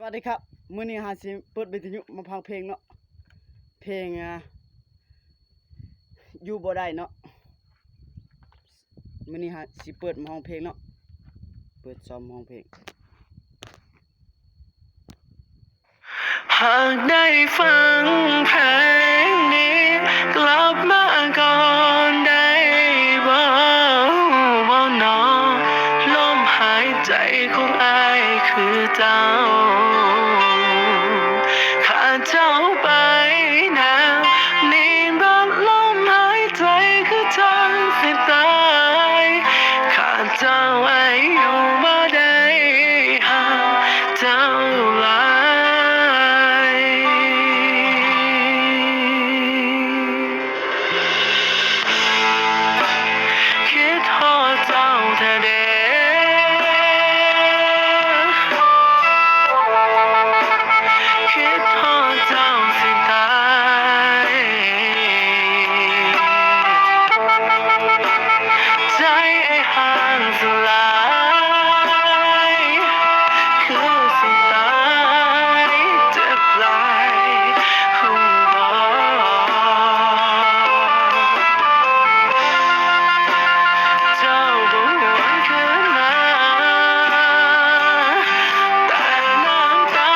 วัสดีครับมื้อนี้หาสิเปิดวิทยุมาฟังเพลงเนาะเพลงอยู่บ่ได้เนาะมื้อนี้หาสิเปิดมาฟังเพลงเนาะเปิดซ้อมฟังเพลงหากได้ฟังเพลงนี้กลับมาก่อนได้บ่เนาะลมหายใจของอ้ายคือเจ้าขาดเจ้าไปแล้วนี่บ่ลมหายใจคือทางสิตายขาดเจ้าไว้อยู่บ่ได้หากเจ้าลาคิดฮอดเจ้าแท้เด้คิดฮอดเจ้าสิตายใจไอ้ห่างสลายคือสิตายเจ็บหลายหูบ่เจ้าบ่หวนคืนมาแต่น้ำตา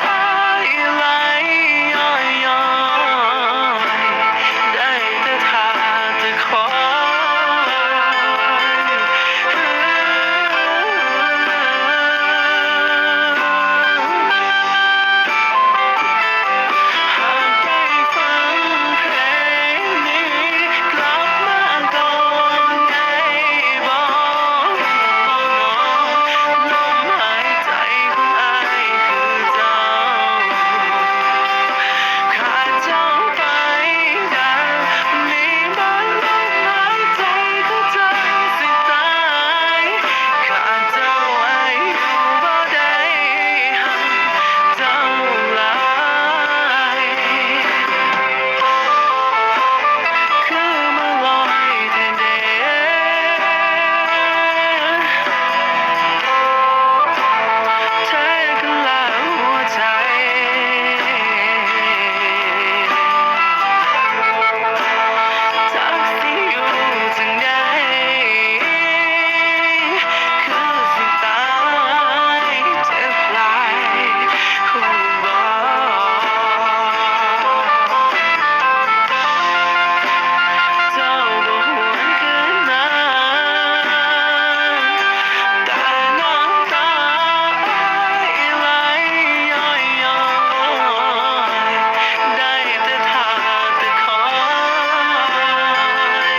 อ้ายไหลย้อยๆได้แต่ท่าแต่คอยหากได้ฟังเพลงนี้กลับมาก่อนได้บ่ลมหายใจของอ้ายคือเจ้าขาดเจ้าไปแล้วนี่บ่ลมหายใจคือเจ้าสิตายขาดเจ้าไว้อยู่บ่ได้หากเจ้าลาคือมาลอยแท้เด้แท้กันแล้วหัวใจจักสิอยู่จั่งใดคือสิตายเจ็บหลายหูบ่เจ้าบ่หวนคืนมาแต่น้ำตาอ้ายไหลย้อยๆได้แต่ท่าแต่คอย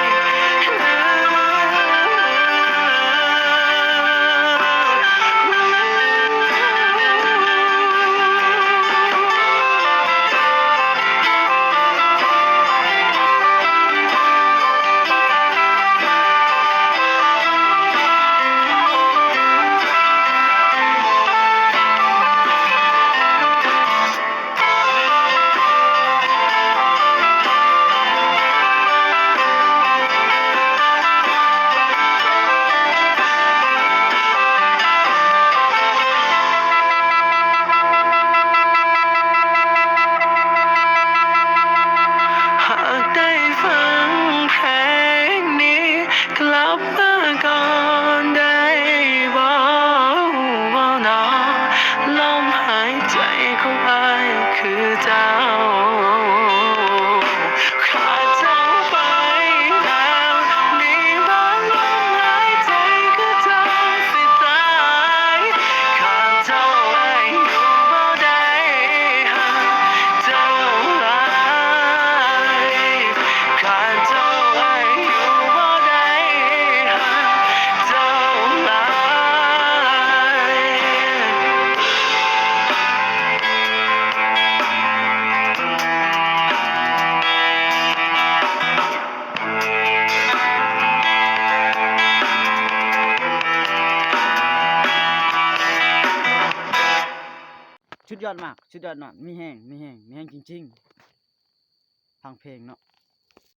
หากได้ฟังเพลงนี้กลับมาก่อนได้บ่เนาะลมหายใจของอ้ายคือเจ้าขาดเจ้าไปแล้วนี่บ่ลมหายใจคือเจ้าสิตายขาดเจ้าไว้อยู่บ่ได้หากเจ้าลาขาดเจ้าไว้อยู่บ่ได้หากเจ้าลาชุดยอดมากมีแห้งจริงๆฟังเพลงเนาะ